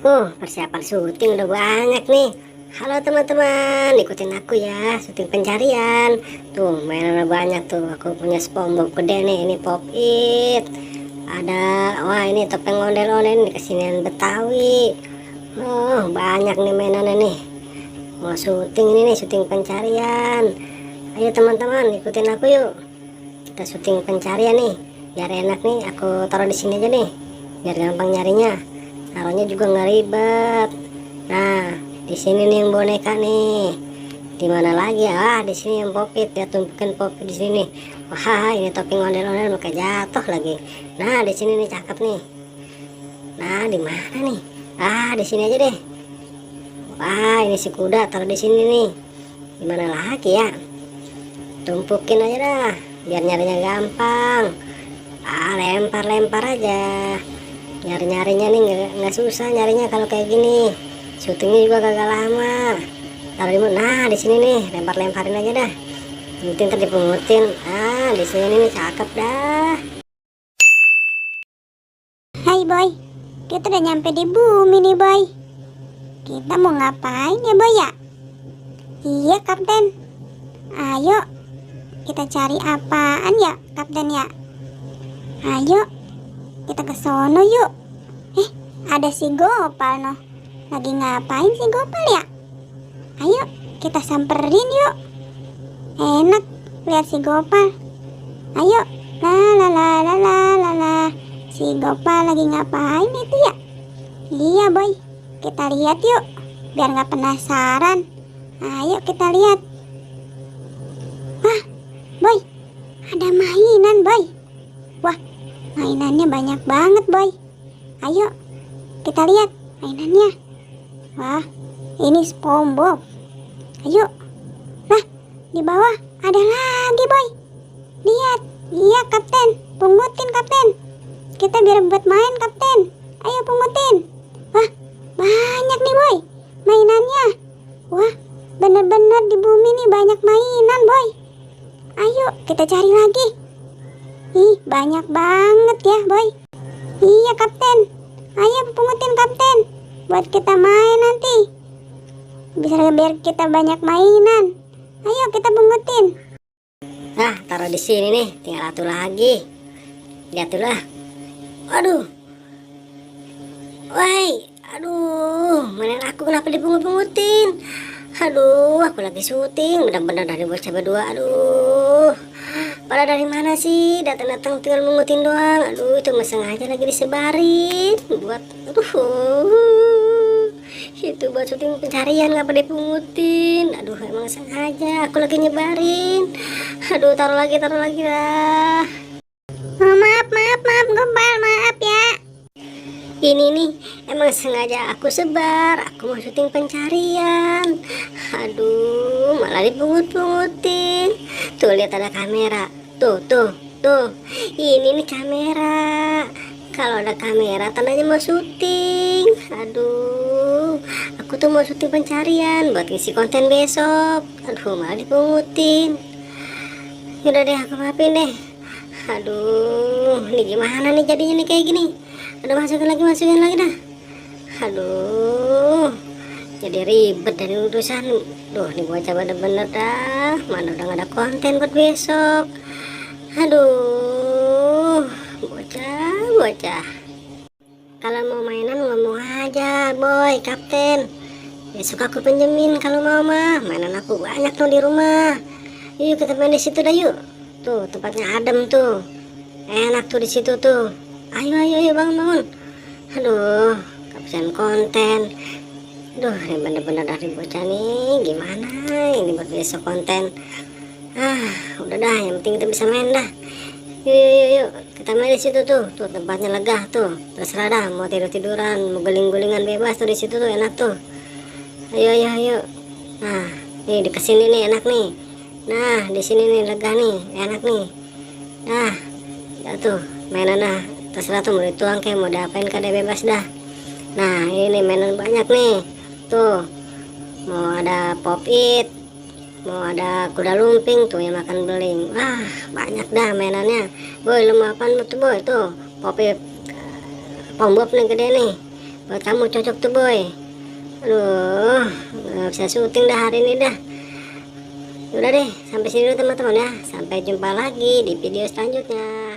Persiapan syuting udah banyak nih. Halo teman-teman, ikutin aku ya, syuting pencarian. Tuh, mainan udah banyak tuh. Aku punya SpongeBob gede nih, ini Pop It. Ada, wah ini topeng ondel-ondel nih, kesinian Betawi. Banyak nih mainannya nih. Mau syuting ini nih, syuting pencarian. Ayo teman-teman, ikutin aku yuk. Kita syuting pencarian nih. Biar enak nih, aku taruh di sini aja nih. Biar gampang nyarinya. Taruhnya juga nggak ribet. Nah, di sini nih yang boneka nih. Di mana lagi ya? Di sini yang popit. Ya tumpukin popit di sini. Wah, ini topping ondel-ondel maka jatuh lagi. Nah, di sini nih cakep nih. Nah, di mana nih? Di sini aja deh. Wah, ini si kuda taruh di sini nih. Di mana lagi ya? Tumpukin aja dah, biar nyarinya gampang. Lempar-lempar aja. Nyari-nyarinya nih nggak susah nyarinya kalau kayak gini. Syutingnya juga kagak lama. Taruh di mana? Nah, di sini nih, lempar-lemparin aja dah. Penting tadi dipungutin. Di sini nih cakep dah. Hai boy, kita udah nyampe di bumi nih boy. Kita mau ngapain ya boy ya? Iya kapten. Ayo, kita cari apaan ya kapten ya? Ayo, kita ke sono yuk. Ada si Gopal noh. Lagi ngapain si Gopal ya? Ayo, kita samperin yuk. Enak lihat si Gopal. Ayo, la la la la la la la. Si Gopal lagi ngapain itu ya? Iya boy, kita lihat yuk. Biar nggak penasaran. Ayo kita lihat. Wah, boy, ada mainan boy. Wah, mainannya banyak banget boy. Ayo, kita lihat mainannya. Wah, ini SpongeBob. Ayo. Nah, di bawah ada lagi boy. Lihat. Iya kapten, pungutin kapten. Kita biar buat main kapten. Ayo pungutin. Wah, banyak nih boy mainannya. Wah, bener-bener di bumi nih banyak mainan boy. Ayo kita cari lagi. Ih, banyak banget ya boy. Iya kapten. Ayo pungutin kapten, buat kita main nanti. Bisa biar kita banyak mainan. Ayo kita pungutin. Nah, taruh di sini nih, tinggal satu lagi. Lihat dulu lah. Waduh. Woi, aduh, mainan aku kenapa dipungut-pungutin? Aduh, aku lagi syuting, benar-benar dari bocah berdua. Aduh, pada dari mana sih? Datang-datang tinggal mungutin doang. Aduh, itu mah sengaja lagi disebarin buat, itu buat syuting pencarian nggak pada dipungutin. Aduh, emang sengaja aku lagi nyebarin. Aduh, taruh lagi lah. Oh, maaf Gopal, maaf ya. Ini nih emang sengaja aku sebar. Aku mau syuting pencarian. Aduh, malah dipungut-pungutin. Tuh lihat ada kamera. Tuh. Ini nih kamera. Kalau ada kamera tandanya mau syuting. Aduh, aku tuh mau syuting pencarian buat ngisi konten besok. Aduh, malah dipungutin. Yaudah deh, aku maafin deh. Aduh, ini gimana nih jadinya nih kayak gini? Aduh, masukin lagi dah. Aduh, jadi ribet dari urusan. Duh, ini bocah bener-bener dah. Mana udah gak ada konten buat besok. Aduh, bocah. Kalau mau mainan ngomong aja, boy, kapten. Besok aku pinjemin kalau mau mah. Mainan aku banyak tuh di rumah. Yuk kita main di situ dah yuk. Tuh tempatnya adem tuh, enak tuh di situ tuh. Ayo bangun. Aduh, kehabisan konten. Duh, ini bener-bener dari bocah nih. Gimana ini buat besok konten? Udah dah, yang penting kita bisa main dah. Yuk, kita main di situ tuh. Tuh tempatnya lega tuh. Terserah dah, mau tiduran, mau guling-gulingan bebas tuh di situ tuh, enak tuh. Ayo. Nah, nih di kesini nih enak nih. Nah, di sini nih lega nih, enak nih. Nah, ya tuh mainan dah. Terserah tuh mau dituang kayak mau diapain kada bebas dah. Nah, ini mainan banyak nih. Tuh, mau ada Pop It, mau ada kuda lumping tuh yang makan beling. Wah, banyak dah mainannya. Boy, lu mau apaan tuh boy? Tuh, Pop It, SpongeBob nih gede nih. Buat kamu cocok tuh boy. Aduh, nggak bisa syuting dah hari ini dah. Udah deh, sampai sini dulu teman-teman ya. Sampai jumpa lagi di video selanjutnya.